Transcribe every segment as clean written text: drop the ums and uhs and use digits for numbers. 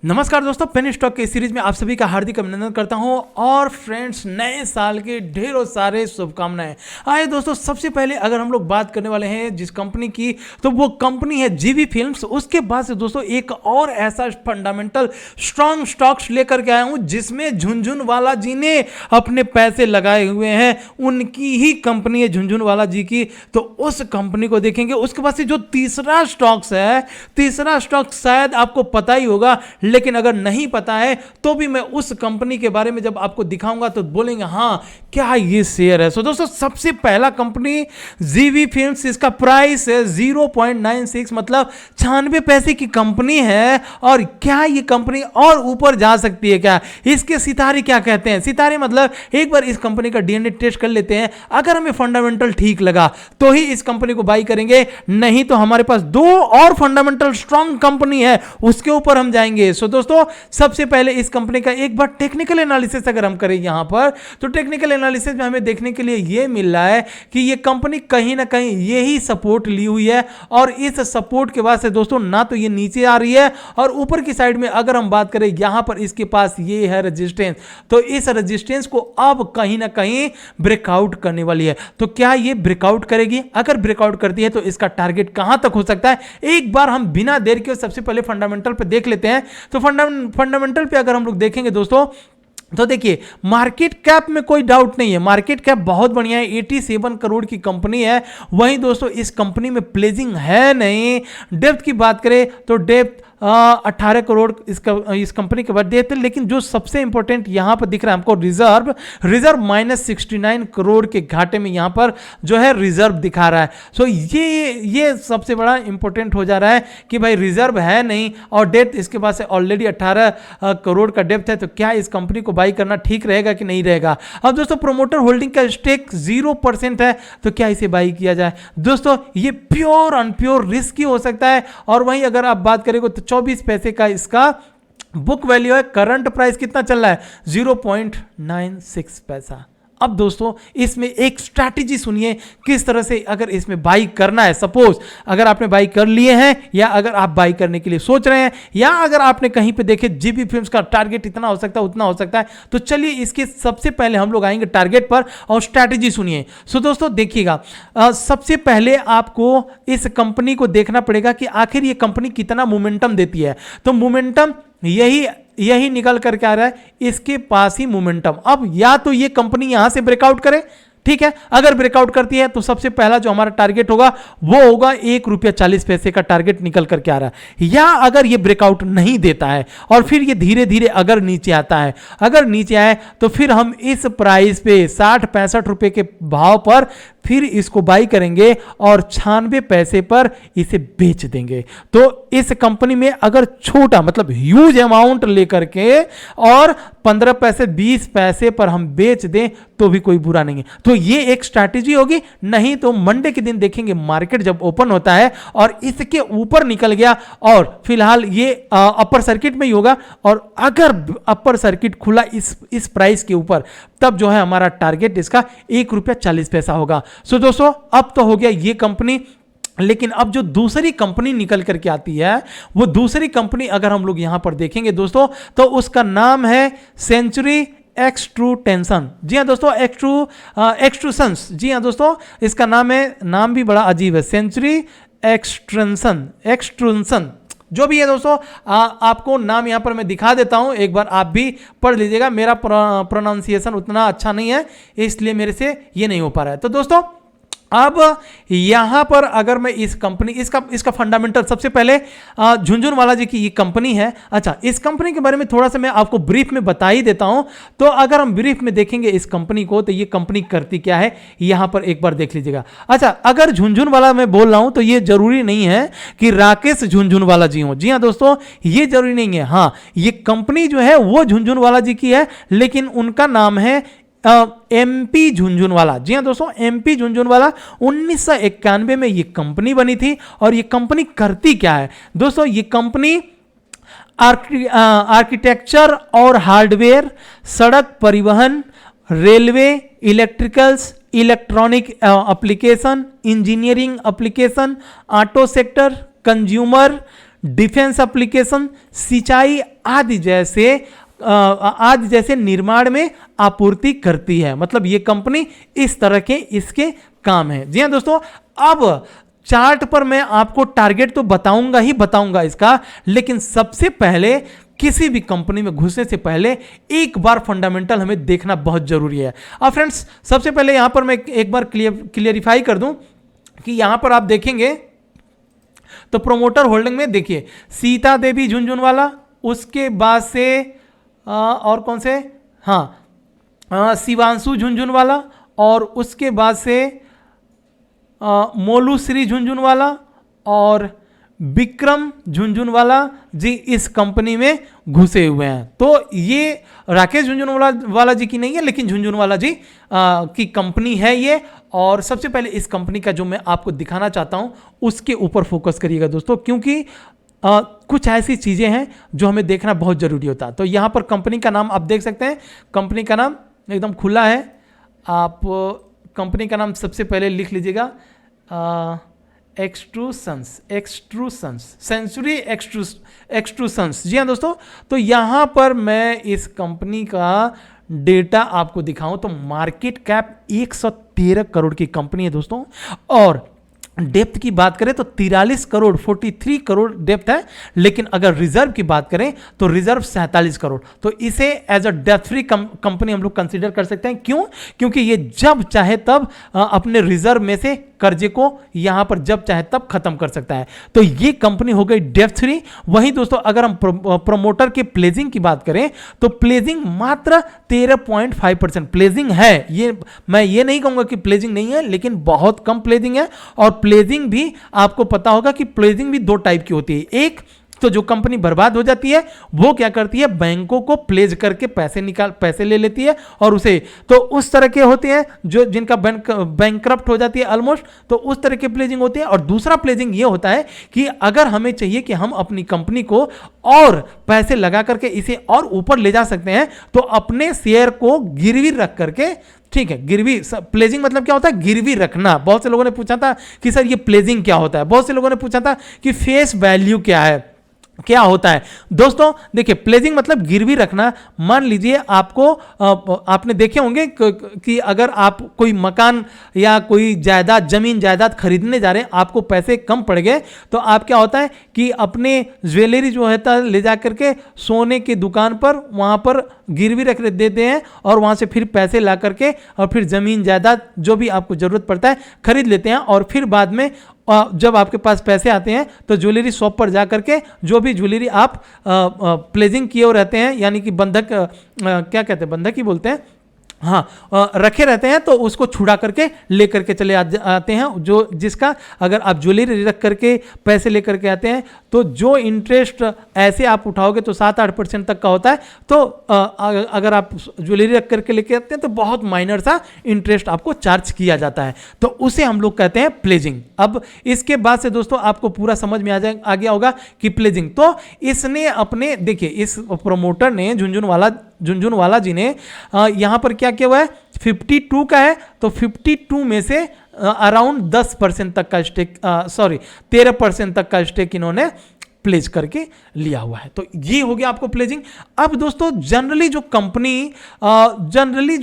नमस्कार दोस्तों, penny stock के सीरीज में आप सभी का हार्दिक अभिनंदन करता हूं और फ्रेंड्स नए साल के ढेरों सारे शुभकामनाएं। आइए दोस्तों, सबसे पहले अगर हम लोग बात करने वाले हैं जिस कंपनी की, तो वो कंपनी है जीवी फिल्म्स। उसके बाद से दोस्तों एक और ऐसा फंडामेंटल स्ट्रॉन्ग स्टॉक्स लेकर के आया हूं जिसमें झुनझुनवाला जी ने अपने पैसे लगाए हुए हैं। उनकी ही कंपनी है झुनझुनवाला जी की, तो उस कंपनी को देखेंगे। उसके बाद से जो तीसरा स्टॉक्स है, तीसरा स्टॉक शायद आपको पता ही होगा, लेकिन अगर नहीं पता है तो भी मैं उस कंपनी के बारे में जब आपको दिखाऊंगा तो बोलेंगे हाँ क्या ये शेयर है। सो दोस्तों, सबसे पहला कंपनी जीवी फिल्म्स, इसका प्राइस है 0.96, मतलब 96 पैसे की कंपनी है। और क्या ये कंपनी और ऊपर जा सकती है क्या? इसके सितारे क्या कहते हैं? सितारे मतलब एक बार इस कंपनी का डीएनए टेस्ट कर लेते हैं। अगर हमें फंडामेंटल ठीक लगा तो ही इस कंपनी को बाई करेंगे, नहीं तो हमारे पास दो और फंडामेंटल स्ट्रॉन्ग कंपनी है, उसके ऊपर हम जाएंगे। सो दोस्तों, सबसे पहले इस कंपनी का एक बार टेक्निकल एनालिसिस अगर हम करें यहां पर, तो टेक्निकल एनालिसिस में हमें देखने के लिए यह मिल रहा है कि यह कंपनी कहीं ना कहीं यही सपोर्ट ली हुई है। और इस सपोर्ट के बाद से दोस्तों ना तो ये नीचे आ रही है, और ऊपर की साइड में अगर हम बात करें यहां पर इसके पास ये है रेजिस्टेंस, तो इस रेजिस्टेंस को अब कहीं ना कहीं ब्रेकआउट करने वाली है। तो क्या ये ब्रेकआउट करेगी? अगर ब्रेकआउट करती है तो इसका टारगेट कहां तक हो सकता है, एक बार हम बिना देर के सबसे पहले फंडामेंटल पे देख लेते हैं। तो फंडामेंटल पे अगर हम लोग देखेंगे दोस्तों, तो देखिए मार्केट कैप में कोई डाउट नहीं है, मार्केट कैप बहुत बढ़िया है, 87 करोड़ की कंपनी है। वहीं दोस्तों इस कंपनी में प्लेजिंग है नहीं। डेप्थ की बात करें तो डेप्थ 18 करोड़ इस कंपनी के बाद डेप्थ है। लेकिन जो सबसे इंपॉर्टेंट यहां पर दिख रहा है हमको, रिजर्व -69 करोड़ के घाटे में यहां पर जो है रिजर्व दिखा रहा है। सो ये सबसे बड़ा इंपॉर्टेंट हो जा रहा है कि भाई रिजर्व है नहीं और डेप्थ इसके पास ऑलरेडी 18 करोड़ का डेप्थ है। तो क्या इस कंपनी को बाई करना ठीक रहेगा कि नहीं रहेगा? अब दोस्तों प्रोमोटर होल्डिंग का स्टेक 0% है, तो क्या इसे बाई किया जाए? दोस्तों ये प्योर अनप्योर रिस्क ही हो सकता है। और वहीं अगर आप बात करेंगे तो 24 पैसे का इसका बुक वैल्यू है। करंट प्राइस कितना चल रहा है? 0.96 पैसा। अब दोस्तों इसमें एक स्ट्रैटेजी सुनिए किस तरह से अगर इसमें बाई करना है। सपोज अगर आपने बाई कर लिए हैं, या अगर आप बाई करने के लिए सोच रहे हैं, या अगर आपने कहीं पे देखे जीवी फिल्म्स का टारगेट इतना हो सकता है उतना हो सकता है, तो चलिए इसके सबसे पहले हम लोग आएंगे टारगेट पर और स्ट्रैटेजी सुनिए। सो दोस्तों देखिएगा, सबसे पहले आपको इस कंपनी को देखना पड़ेगा कि आखिर ये कंपनी कितना मोमेंटम देती है। तो मोमेंटम यही निकल करके आ रहा है, इसके पास ही मोमेंटम। अब या तो ये कंपनी यहां से ब्रेकआउट करे, ठीक है, अगर ब्रेकआउट करती है तो सबसे पहला जो हमारा टारगेट होगा वो होगा ₹1.40 का टारगेट निकल करके आ रहा है। या अगर ये ब्रेकआउट नहीं देता है और फिर ये धीरे धीरे अगर नीचे आता है, अगर नीचे आए तो फिर हम इस प्राइस पे 60-65 रुपए के भाव पर फिर इसको बाई करेंगे और 96 पैसे पर इसे बेच देंगे। तो इस कंपनी में अगर छोटा मतलब ह्यूज अमाउंट लेकर के और 15 पैसे 20 पैसे पर हम बेच दें तो भी कोई बुरा नहीं है। तो ये एक स्ट्रैटेजी होगी। नहीं तो मंडे के दिन देखेंगे मार्केट जब ओपन होता है और इसके ऊपर निकल गया, और फिलहाल ये अपर सर्किट में ही होगा, और अगर अपर सर्किट खुला इस प्राइस के ऊपर, तब जो है हमारा टारगेट इसका ₹1.40 होगा। सो दोस्तों अब तो हो गया ये कंपनी। लेकिन अब जो दूसरी कंपनी निकल करके आती है, वो दूसरी कंपनी अगर हम लोग यहां पर देखेंगे दोस्तों, तो उसका नाम है सेंचुरी एक्सट्रूटेंशन। जी हाँ दोस्तों, एक्सट्रूशंस। जी हाँ दोस्तों, इसका नाम है, नाम भी बड़ा अजीब है, सेंचुरी एक्सट्रूशन जो भी है दोस्तों। आपको नाम यहां पर मैं दिखा देता हूं, एक बार आप भी पढ़ लीजिएगा। मेरा प्रोनाउंसिएशन उतना अच्छा नहीं है, इसलिए मेरे से ये नहीं हो पा रहा है। तो दोस्तों अब यहां पर अगर मैं इस कंपनी इसका फंडामेंटल, सबसे पहले झुनझुनवाला जी की ये कंपनी है। अच्छा, इस कंपनी के बारे में थोड़ा सा मैं आपको ब्रीफ में बता ही देता हूं। तो अगर हम ब्रीफ में देखेंगे इस कंपनी को, तो ये कंपनी करती क्या है यहां पर एक बार देख लीजिएगा। अच्छा, अगर झुनझुनवाला मैं बोल रहा हूं तो ये जरूरी नहीं है कि राकेश झुनझुनवाला जी हो। जी हाँ दोस्तों, ये जरूरी नहीं है। हाँ, ये कंपनी जो है वो झुनझुनवाला जी की है, लेकिन उनका नाम है एमपी झुनझुनवाला। जी हाँ दोस्तों, एमपी झुनझुनवाला 1991 में ये कंपनी बनी थी। और ये कंपनी करती क्या है दोस्तों? ये कंपनी आर्किटेक्चर और हार्डवेयर, सड़क परिवहन, railway, electricals, electronic application, engineering application, auto sector, consumer defence application, सिंचाई आदि जैसे निर्माण में आपूर्ति करती है। मतलब ये कंपनी इस तरह के इसके काम है। जी हाँ दोस्तों, अब चार्ट पर मैं आपको टारगेट तो बताऊंगा ही बताऊंगा इसका, लेकिन सबसे पहले किसी भी कंपनी में घुसने से पहले एक बार फंडामेंटल हमें देखना बहुत जरूरी है। अब फ्रेंड्स, सबसे पहले यहां पर मैं एक बार क्लियरिफाई कर दूं कि यहां पर आप देखेंगे तो प्रोमोटर होल्डिंग में देखिए सीता देवी झुनझुनवाला, उसके बाद से और कौन से, शिवांशु झुनझुनवाला, और उसके बाद से मोलू श्री झुनझुनवाला और विक्रम झुनझुनवाला जी इस कंपनी में घुसे हुए हैं। तो ये राकेश झुनझुनवाला जी की नहीं है, लेकिन झुनझुनवाला जी की कंपनी है ये। और सबसे पहले इस कंपनी का जो मैं आपको दिखाना चाहता हूं उसके ऊपर फोकस करिएगा दोस्तों, क्योंकि कुछ ऐसी चीजें हैं जो हमें देखना बहुत जरूरी होता है। तो यहां पर कंपनी का नाम आप देख सकते हैं, कंपनी का नाम एकदम खुला है। आप कंपनी का नाम सबसे पहले लिख लीजिएगा, एक्सट्रूशंस, सेंचुरी एक्सट्रूशंस। जी हाँ दोस्तों, तो यहां पर मैं इस कंपनी का डेटा आपको दिखाऊं तो मार्केट कैप 113 करोड़ की कंपनी है दोस्तों, और डेप्थ की बात करें तो 43 करोड़ 43 करोड़ डेप्थ है। लेकिन अगर रिजर्व की बात करें तो रिजर्व 47 करोड़। तो इसे as a depth free company हम लोग कंसीडर कर सकते हैं। क्यों? क्योंकि ये जब चाहे तब अपने रिजर्व में से कर्जे को यहां पर जब चाहे तब खत्म कर सकता है। तो ये कंपनी हो गई डेप्थ फ्री। वहीं दोस्तों अगर हम प्रोमोटर के प्लेजिंग की बात करें तो प्लेजिंग मात्र 13.5% प्लेजिंग है। ये मैं ये नहीं कहूंगा कि प्लेजिंग नहीं है, लेकिन बहुत कम प्लेजिंग है। और प्लेजिंग भी आपको पता होगा कि प्लेजिंग भी दो टाइप की होती है। एक तो जो कंपनी बर्बाद हो जाती है वो क्या करती है, बैंकों को प्लेज करके पैसे ले लेती है और उसे, तो उस तरह के होते हैं जो जिनका बैंकक्रप्ट हो जाती है ऑलमोस्ट, तो उस तरह के प्लेजिंग होती है। और दूसरा प्लेजिंग ये होता है कि अगर हमें चाहिए कि हम अपनी कंपनी को और पैसे लगा करके इसे और ऊपर ले जा सकते हैं तो अपने शेयर को गिरवी रख करके, ठीक है, गिरवी, प्लेजिंग मतलब क्या होता है, गिरवी रखना। बहुत से लोगों ने पूछा था कि सर ये प्लेजिंग क्या होता है, बहुत से लोगों ने पूछा था कि फेस वैल्यू क्या होता है। दोस्तों देखिए, प्लेजिंग मतलब गिरवी रखना। मान लीजिए आपको आपने देखे होंगे कि अगर आप कोई मकान या कोई जायदाद, जमीन जायदाद खरीदने जा रहे हैं, आपको पैसे कम पड़ गए, तो आप क्या होता है कि अपने ज्वेलरी जो है ले जा करके सोने की दुकान पर वहां पर गिरवी रख देते हैं और वहां से फिर पैसे ला करके और फिर जमीन जायदाद जो भी आपको जरूरत पड़ता है खरीद लेते हैं। और फिर बाद में जब आपके पास पैसे आते हैं तो ज्वेलरी शॉप पर जा करके जो भी ज्वेलरी आप प्लेजिंग किए रहते हैं, यानी कि बंधक, क्या कहते हैं, बंधक ही बोलते हैं, रखे रहते हैं, तो उसको छुड़ा करके लेकर के चले आते हैं। जो जिसका अगर आप ज्वेलरी रख करके पैसे लेकर के आते हैं तो जो इंटरेस्ट ऐसे आप उठाओगे तो 7-8% तक का होता है। तो अगर आप ज्वेलरी रख करके लेके आते हैं तो बहुत माइनर सा इंटरेस्ट आपको चार्ज किया जाता है, तो उसे हम लोग कहते हैं प्लेजिंग। अब इसके बाद से दोस्तों आपको पूरा समझ में आ गया होगा कि प्लेजिंग, तो इसने अपने, देखिए इस प्रोमोटर ने झुनझुनवाला जी ने यहां पर क्या किया हुआ है, 52 का है, तो 52 में से अराउंड 10% तक का स्टेक, 13% तक का स्टेक इन्होंने प्लेज करके लिया हुआ है। तो ये हो गया आपको प्लेजिंग। अब दोस्तों जनरली जो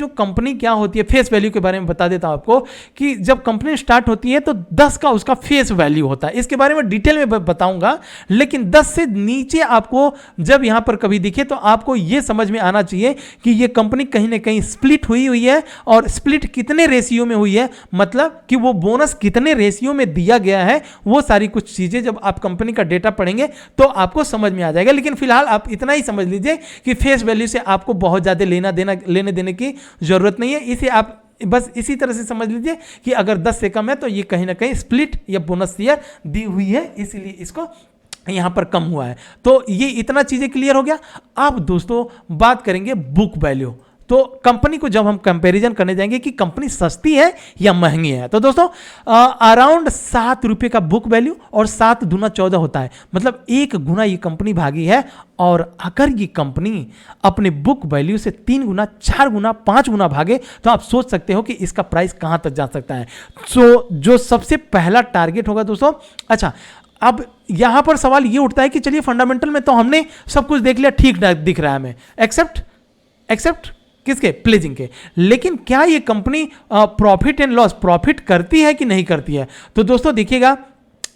कंपनी क्या होती है, फेस वैल्यू के बारे में बता देता हूं आपको कि जब कंपनी स्टार्ट होती है तो 10 का उसका फेस वैल्यू होता है। इसके बारे में डिटेल में बताऊंगा, लेकिन 10 से नीचे आपको जब यहां पर कभी दिखे तो आपको यह समझ में आना चाहिए कि यह कंपनी कहीं ना कहीं स्प्लिट हुई है, और स्प्लिट कितने रेशियो में हुई है, मतलब कि वो बोनस कितने रेशियो में दिया गया है, वो सारी कुछ चीजें जब आप कंपनी का डेटा पढ़ेंगे तो आपको समझ में आ जाएगा। लेकिन फिलहाल आप इतना ही समझ लीजिए कि फेस वैल्यू से आपको बहुत ज्यादा लेने देने की जरूरत नहीं है। इसे आप बस इसी तरह से समझ लीजिए कि अगर 10 से कम है तो ये कहीं ना कहीं स्प्लिट या बोनस शेयर दी हुई है, इसीलिए इसको यहां पर कम हुआ है। तो ये इतना चीजें क्लियर हो गया। अब दोस्तों बात करेंगे बुक वैल्यू। तो कंपनी को जब हम कंपैरिजन करने जाएंगे कि कंपनी सस्ती है या महंगी है, तो दोस्तों अराउंड 7 रुपए का बुक वैल्यू और 7 दूना 14 होता है, मतलब 1 गुना ये कंपनी भागी है। और अगर ये कंपनी अपने बुक वैल्यू से 3 गुना, 4 गुना, 5 गुना भागे तो आप सोच सकते हो कि इसका प्राइस कहां तक जा सकता है। सो जो सबसे पहला टारगेट होगा दोस्तों, अच्छा अब यहां पर सवाल ये उठता है कि चलिए फंडामेंटल में तो हमने सब कुछ देख लिया, ठीक दिख रहा है हमें, एक्सेप्ट किसके, प्लेजिंग के। लेकिन क्या ये company profit and loss, profit करती है कि नहीं करती है? तो दोस्तों देखिएगा,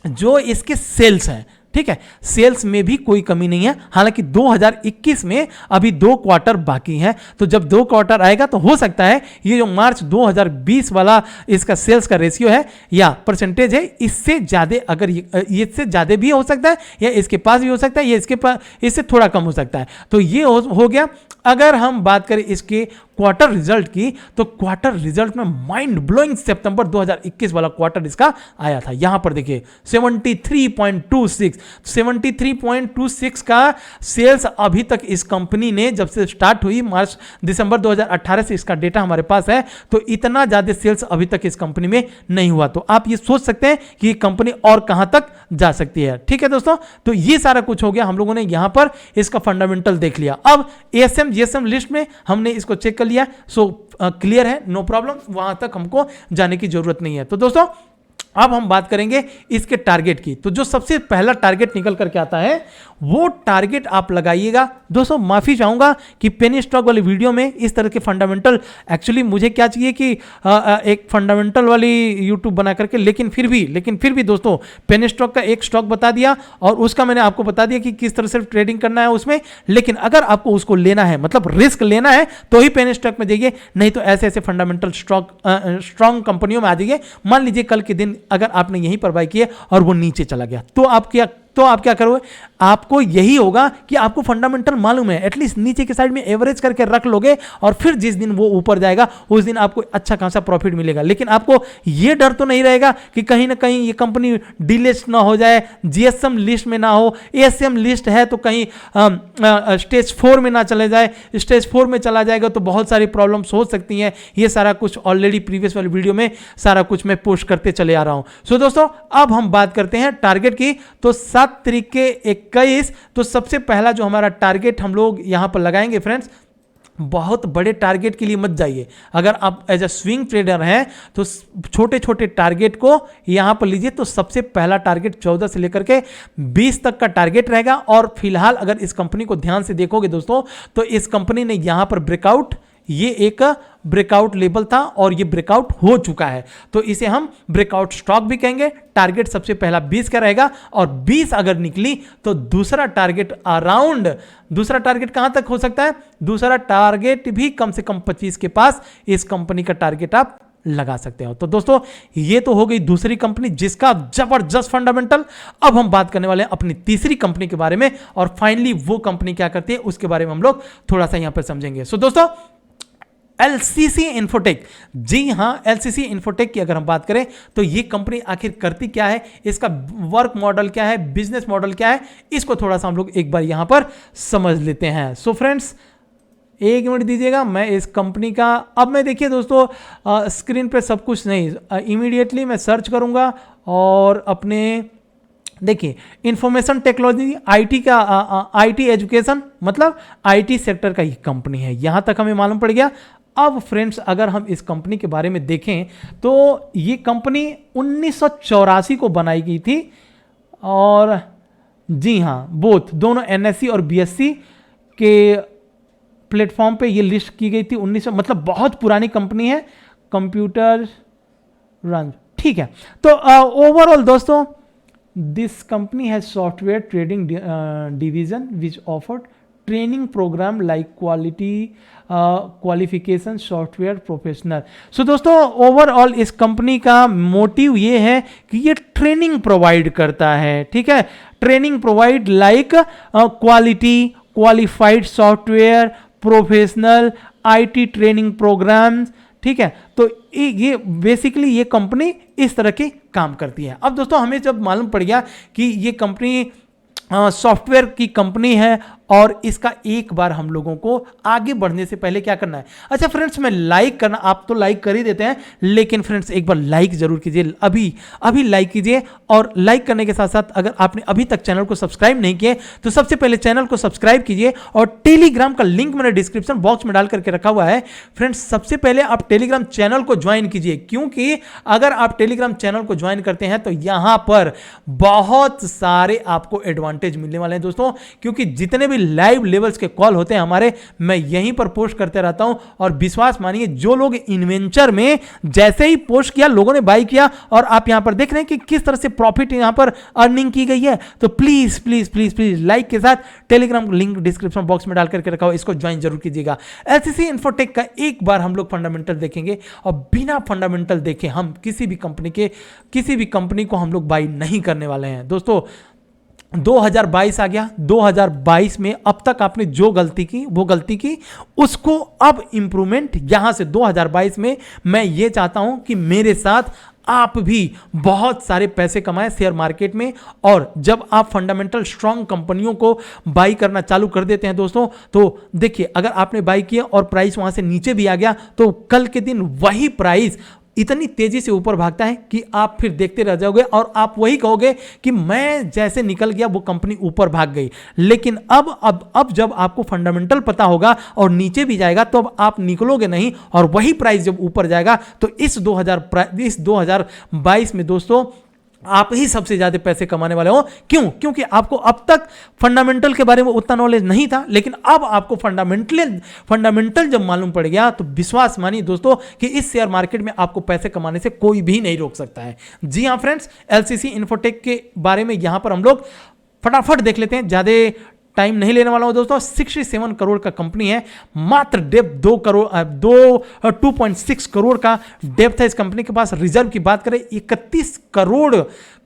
जो इसके सेल्स हैं, ठीक है, सेल्स में भी कोई कमी नहीं है। हालांकि 2021 में अभी 2 क्वार्टर बाकी हैं, तो जब 2 क्वार्टर आएगा तो हो सकता है ये जो मार्च 2020 वाला इसका सेल्स का रेशियो है या परसेंटेज है, इससे ज़्यादा, अगर इससे ज़्यादा भी हो सकता है या इसके पास भी हो सकता है या इसके पास इससे थोड़ा कम हो सकता है। तो ये हो गया। अगर हम बात करें इसके क्वार्टर रिजल्ट की, तो क्वार्टर रिजल्ट में माइंड ब्लोइंग सितंबर 2021 वाला क्वार्टर इसका आया था। यहां पर देखिए 73.26 का सेल्स अभी तक इस कंपनी ने, जब से स्टार्ट हुई मार्च दिसंबर 2018 से इसका डेटा हमारे पास है, तो इतना ज्यादा सेल्स अभी तक इस कंपनी में नहीं हुआ। तो आप ये सोच सकते हैं कि ये कंपनी और कहां तक जा सकती है। ठीक है दोस्तों, तो ये सारा कुछ हो गया, हम लोगों ने यहां पर इसका फंडामेंटल देख लिया। अब एएसएम जीएसएम लिस्ट में हमने इसको चेक कर लिया, सो क्लियर है, नो प्रॉब्लम, वहां तक हमको जाने की जरूरत नहीं है। तो दोस्तों अब हम बात करेंगे इसके टारगेट की। तो जो सबसे पहला टारगेट निकल करके आता है वो टारगेट आप लगाइएगा। दोस्तों माफी चाहूंगा कि पेनी स्टॉक वाली वीडियो में इस तरह के फंडामेंटल, एक्चुअली मुझे क्या चाहिए कि एक फंडामेंटल वाली यूट्यूब बना करके, लेकिन फिर भी दोस्तों पेनी स्टॉक का एक स्टॉक बता दिया और उसका मैंने आपको बता दिया कि किस तरह से ट्रेडिंग करना है उसमें। लेकिन अगर आपको उसको लेना है, मतलब रिस्क लेना है, तो ही पेनी स्टॉक में जाइए, नहीं तो ऐसे ऐसे फंडामेंटल स्ट्रॉन्ग कंपनियों में आ जाइए। मान लीजिए कल के दिन अगर आपने यहीं पर बाय किया और वो नीचे चला गया, तो आप क्या करोगे? आपको यही होगा कि आपको फंडामेंटल मालूम है, एटलीस्ट नीचे के साइड में एवरेज करके रख लोगे और फिर जिस दिन वो ऊपर जाएगा उस दिन आपको अच्छा खासा प्रॉफिट मिलेगा। लेकिन आपको ये डर तो नहीं रहेगा कि कहीं ना कहीं ये कंपनी डीलिस्ट ना हो जाए, जीएसएम लिस्ट में ना हो, एएसएम लिस्ट है तो कहीं स्टेज 4 में ना चले जाए, स्टेज 4 में चला जाएगा तो बहुत सारी प्रॉब्लम्स हो सकती हैं। ये सारा कुछ ऑलरेडी प्रीवियस वाली वीडियो में सारा कुछ मैं पोस्ट करते चले आ रहा हूं। सो दोस्तों अब हम बात करते हैं टारगेट की। तो 7 तारीख के 21, तो सबसे पहला जो हमारा टारगेट हम लोग यहां पर लगाएंगे फ्रेंड्स, बहुत बड़े टारगेट के लिए मत जाइए। अगर आप एज अ स्विंग ट्रेडर हैं तो छोटे छोटे टारगेट को यहां पर लीजिए। तो सबसे पहला टारगेट 14 से लेकर के 20 तक का टारगेट रहेगा। और फिलहाल अगर इस कंपनी को ध्यान से देखोगे दोस्तों, तो इस कंपनी ने यहां पर ब्रेकआउट, ये एक ब्रेकआउट लेवल था और ये ब्रेकआउट हो चुका है, तो इसे हम ब्रेकआउट स्टॉक भी कहेंगे। टारगेट सबसे पहला 20 का रहेगा और 20 अगर निकली तो दूसरा टारगेट कहां तक हो सकता है? दूसरा टारगेट भी कम से कम 25 के पास इस कंपनी का टारगेट आप लगा सकते हो। तो दोस्तों ये तो हो गई दूसरी कंपनी जिसका जबरदस्त फंडामेंटल। अब हम बात करने वाले हैं अपनी तीसरी कंपनी के बारे में, और फाइनली वो कंपनी क्या करती है उसके बारे में हम लोग थोड़ा सा यहां पर समझेंगे। सो दोस्तों एलसीसी इन्फोटेक, जी हां, एलसीसी इन्फोटेक की अगर हम बात करें तो ये कंपनी आखिर करती क्या है, इसका वर्क मॉडल क्या है, बिजनेस मॉडल क्या है, इसको थोड़ा सा हम लोग एक बार यहां पर समझ लेते हैं। सो फ्रेंड्स एक मिनट दीजिएगा, मैं इस कंपनी का, अब मैं देखिए दोस्तों स्क्रीन पे सब कुछ नहीं, इमीडिएटली मैं सर्च करूंगा और अपने देखिए इंफॉर्मेशन टेक्नोलॉजी, आईटी का, आईटी एजुकेशन, मतलब आईटी सेक्टर का ये कंपनी है, यहां तक हमें मालूम पड़ गया। अब फ्रेंड्स अगर हम इस कंपनी के बारे में देखें तो ये कंपनी 1984 को बनाई गई थी, और जी हाँ दोनों एनएससी और बीएससी के प्लेटफॉर्म पे ये लिस्ट की गई थी 1900, मतलब बहुत पुरानी कंपनी है। कंप्यूटर रन, ठीक है। तो ओवरऑल दोस्तों this company has software trading division which offered training program like qualification software professional. So दोस्तों ओवरऑल इस कंपनी का मोटिव ये है कि ये ट्रेनिंग प्रोवाइड करता है, ठीक है, training provide like qualified software professional IT training programs, ठीक है। तो ये बेसिकली ये कंपनी इस तरह की काम करती है। अब दोस्तों हमें जब मालूम पड़ गया कि ये कंपनी सॉफ्टवेयर की कंपनी है और इसका एक बार हम लोगों को आगे बढ़ने से पहले क्या करना है। अच्छा फ्रेंड्स, मैं लाइक करना, आप तो लाइक कर ही देते हैं, लेकिन फ्रेंड्स एक बार लाइक जरूर कीजिए, अभी अभी लाइक कीजिए। और लाइक करने के साथ साथ अगर आपने अभी तक चैनल को सब्सक्राइब नहीं किए तो सबसे पहले चैनल को सब्सक्राइब कीजिए। और टेलीग्राम का लिंक मैंने डिस्क्रिप्शन बॉक्स में डाल करके रखा हुआ है। फ्रेंड्स सबसे पहले आप टेलीग्राम चैनल को ज्वाइन कीजिए, क्योंकि अगर आप टेलीग्राम चैनल को ज्वाइन करते हैं तो यहां पर बहुत सारे आपको एडवांटेज मिलने वाले हैं दोस्तों, क्योंकि जितने भी लाइव लेवल्स के कॉल होते हैं हमारे, मैं यहीं पर पोस्ट करते रहता हूं। और विश्वास मानिए, जो लोग इन्वेंचर में जैसे ही पोस्ट किया लोगों ने बाई किया, और आप यहां पर देख रहे हैं कि किस तरह से प्रॉफिट यहां पर अर्निंग की गई है। तो please please please please like के साथ टेलीग्राम लिंक डिस्क्रिप्शन बॉक्स में डाल करके रखा हो, इसको ज्वाइन जरूर कीजिएगा। एलसीसी इन्फोटेक का एक बार हम लोग फंडामेंटल देखेंगे, और बिना फंडामेंटल देखे हम किसी भी कंपनी को हम लोग बाई नहीं करने वाले हैं दोस्तों। 2022 आ गया, 2022 में अब तक आपने जो गलती की वो गलती की, उसको अब इंप्रूवमेंट यहां से 2022 में मैं ये चाहता हूं कि मेरे साथ आप भी बहुत सारे पैसे कमाएं शेयर मार्केट में। और जब आप फंडामेंटल स्ट्रांग कंपनियों को बाई करना चालू कर देते हैं दोस्तों, तो देखिए अगर आपने बाई किया और प्राइस वहां से नीचे भी आ गया, तो कल के दिन वही प्राइस इतनी तेजी से ऊपर भागता है कि आप फिर देखते रह जाओगे और आप वही कहोगे कि मैं जैसे निकल गया वो कंपनी ऊपर भाग गई। लेकिन अब जब आपको फंडामेंटल पता होगा और नीचे भी जाएगा, तो अब आप निकलोगे नहीं, और वही प्राइस जब ऊपर जाएगा तो इस 2022 में दोस्तों आप ही सबसे ज्यादा पैसे कमाने वाले हो। क्यों? क्योंकि आपको अब तक फंडामेंटल के बारे में उतना नॉलेज नहीं था, लेकिन अब आपको फंडामेंटल जब मालूम पड़ गया, तो विश्वास मानिए दोस्तों कि इस शेयर मार्केट में आपको पैसे कमाने से कोई भी नहीं रोक सकता है। जी हां फ्रेंड्स, एलसीसी इन्फोटेक के बारे में यहां पर हम लोग फटाफट देख लेते हैं, ज्यादा टाइम नहीं लेने वाला हूं दोस्तों। 67 करोड़ का कंपनी है, मात्र डेप्थ 2.6 करोड़ का डेप्थ है इस कंपनी के पास। रिजर्व की बात करें, 31 करोड़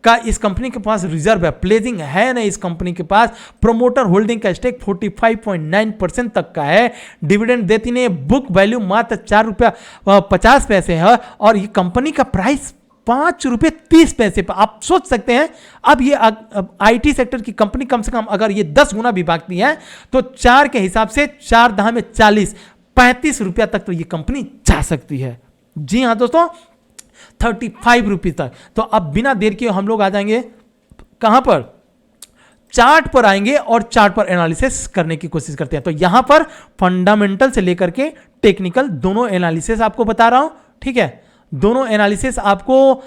का इस कंपनी के पास रिजर्व है। प्लेजिंग है ना इस कंपनी के पास। प्रोमोटर होल्डिंग का स्टेक 45.9% तक का है। डिविडेंड देती नहीं, बुक वैल्यू मात्र ₹4.50 है, और ये कंपनी का प्राइस ₹5.30 पर। आप सोच सकते हैं, अब ये आईटी सेक्टर की कंपनी कम से कम अगर ये 10 गुना भी भागती है, तो 4 के हिसाब से 4 दहा में 40, ₹35 तक तो ये कंपनी जा सकती है। जी हां दोस्तों, ₹35 तक। तो अब बिना देर के हम लोग आ जाएंगे कहां पर, चार्ट पर आएंगे और चार्ट पर एनालिसिस करने की कोशिश करते हैं। तो यहां पर फंडामेंटल से लेकर के टेक्निकल दोनों एनालिसिस आपको बता रहा हूं, ठीक है। दोनों एनालिसिस आपको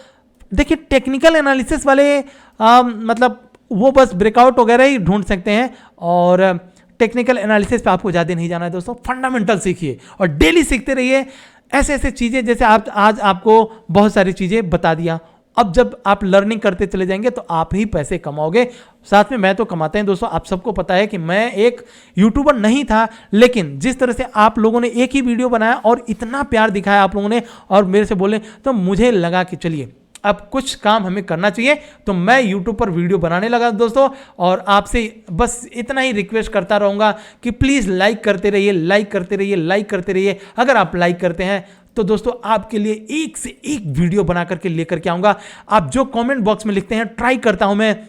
देखिए, टेक्निकल एनालिसिस वाले मतलब वो बस ब्रेकआउट वगैरह ही ढूंढ सकते हैं, और टेक्निकल एनालिसिस पे आपको ज़्यादा नहीं जाना है दोस्तों। फंडामेंटल सीखिए और डेली सीखते रहिए ऐसे ऐसे चीज़ें, जैसे आज आपको बहुत सारी चीज़ें बता दिया। अब जब आप लर्निंग करते चले जाएंगे तो आप ही पैसे कमाओगे। साथ में मैं तो कमाते हैं दोस्तों, आप सबको पता है कि मैं एक यूट्यूबर नहीं था, लेकिन जिस तरह से आप लोगों ने एक ही वीडियो बनाया और इतना प्यार दिखाया आप लोगों ने और मेरे से बोले, तो मुझे लगा कि चलिए अब कुछ काम हमें करना चाहिए। तो मैं यूट्यूब पर वीडियो बनाने लगा दोस्तों, और आपसे बस इतना ही रिक्वेस्ट करता रहूँगा कि प्लीज़ लाइक करते रहिए, लाइक करते रहिए, लाइक करते रहिए। अगर आप लाइक करते हैं तो दोस्तों आपके लिए एक से एक वीडियो बना करके लेकर के आऊँगा। आप जो कमेंट बॉक्स में लिखते हैं, ट्राई करता हूँ मैं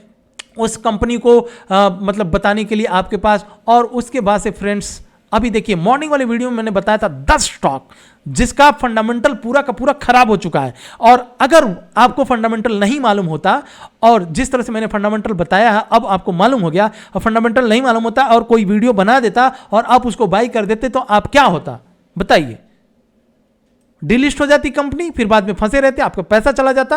उस कंपनी को मतलब बताने के लिए आपके पास। और उसके बाद से फ्रेंड्स, अभी देखिए मॉर्निंग वाले वीडियो में मैंने बताया था 10 स्टॉक जिसका फंडामेंटल पूरा का पूरा खराब हो चुका है। और अगर आपको फंडामेंटल नहीं मालूम होता, और जिस तरह से मैंने फंडामेंटल बताया है अब आपको मालूम हो गया, और फंडामेंटल नहीं मालूम होता और कोई वीडियो बना देता और आप उसको बाई कर देते, तो आप क्या होता बताइए? डिलिस्ट हो जाती कंपनी, फिर बाद में फंसे रहते, आपका पैसा चला जाता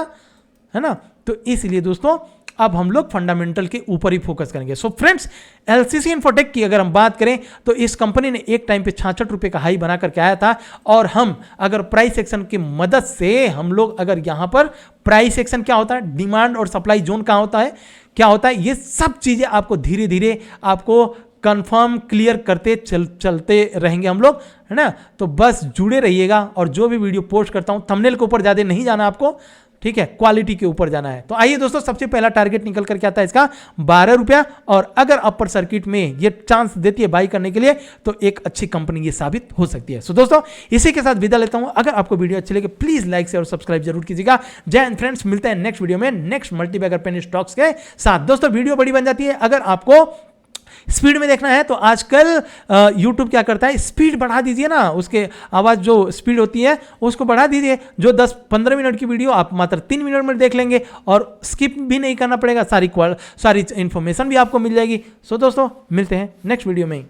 है ना। तो इसलिए दोस्तों अब हम लोग फंडामेंटल के ऊपर ही फोकस करेंगे। सो फ्रेंड्स, एलसीसी इन्फोटेक की अगर हम बात करें तो इस कंपनी ने एक टाइम पे ₹66 का हाई बना करके आया था, और हम अगर प्राइस एक्शन की मदद से हम लोग अगर यहां पर प्राइस एक्शन क्या होता है, डिमांड और सप्लाई जोन कहां होता है, क्या होता है, ये सब चीजें आपको धीरे धीरे आपको कंफर्म क्लियर करते चलते रहेंगे हम लोग, है ना। तो बस जुड़े रहिएगा, और जो भी वीडियो पोस्ट करता हूं थंबनेल के ऊपर ज़्यादा नहीं जाना आपको, ठीक है, क्वालिटी के ऊपर जाना है। तो आइए दोस्तों, सबसे पहला टारगेट निकल करके आता है इसका 12 रुपया, और अगर अपर सर्किट में ये चांस देती है बाई करने के लिए तो एक अच्छी कंपनी ये साबित हो सकती है। सो दोस्तों, इसी के साथ विदा लेता हूं। अगर आपको वीडियो अच्छी लगे प्लीज लाइक शेयर और सब्सक्राइब जरूर कीजिएगा। जय हिंद फ्रेंड्स, मिलते हैं नेक्स्ट वीडियो में नेक्स्ट मल्टीबैगर पेनी स्टॉक्स के साथ। दोस्तों, वीडियो बड़ी बन जाती है, अगर आपको स्पीड में देखना है तो आजकल YouTube क्या करता है, स्पीड बढ़ा दीजिए ना, उसके आवाज़ जो स्पीड होती है उसको बढ़ा दीजिए। जो 10-15 मिनट की वीडियो आप मात्र 3 मिनट में देख लेंगे और स्किप भी नहीं करना पड़ेगा, सारी इंफॉर्मेशन भी आपको मिल जाएगी। सो दोस्तों, मिलते हैं नेक्स्ट वीडियो में।